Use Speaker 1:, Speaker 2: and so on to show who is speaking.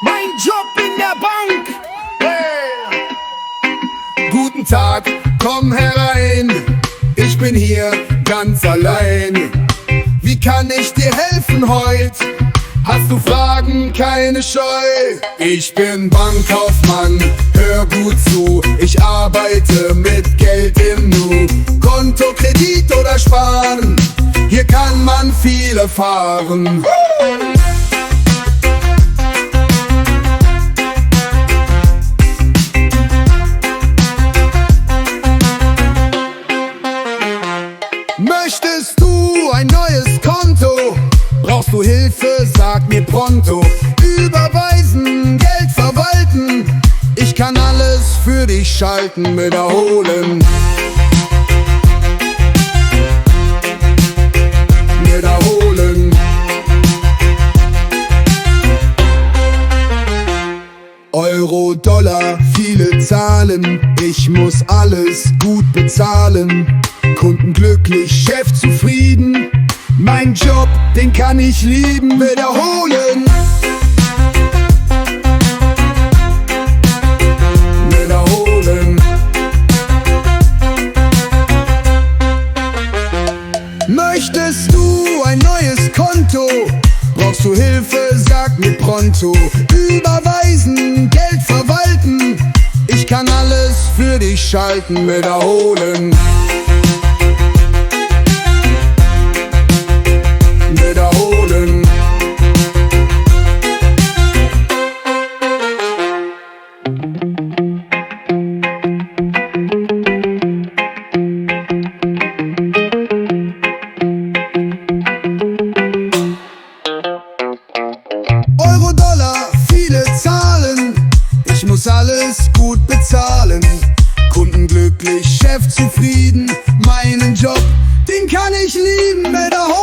Speaker 1: Mein Job in der Bank.
Speaker 2: Hey. Guten Tag, komm herein. Ich bin hier ganz allein. Wie kann ich dir helfen heut? Hast du Fragen, keine Scheu. Ich bin Bankkaufmann, hör gut zu. Ich arbeite mit Geld im Nu. Konto, Kredit oder Sparen, hier kann man viel erfahren. Möchtest du ein neues Konto? Brauchst du Hilfe? Sag mir pronto. Überweisen, Geld verwalten, ich kann alles für dich schalten. Wiederholen. Wiederholen. Euro, Dollar, viele Zahlen, ich muss alles gut bezahlen. Kunden glücklich, Chef zufrieden, mein Job, den kann ich lieben. Wiederholen. Wiederholen. Möchtest du ein neues Konto? Brauchst du Hilfe? Sag mir pronto. Überweisen, Geld verwalten, ich kann alles für dich schalten. Wiederholen. Wiederholen. Euro, Dollar, viele Zahlen, ich muss alles gut bezahlen. Kunden glücklich, Chef zufrieden, meinen Job, den kann ich lieben. Wiederholen.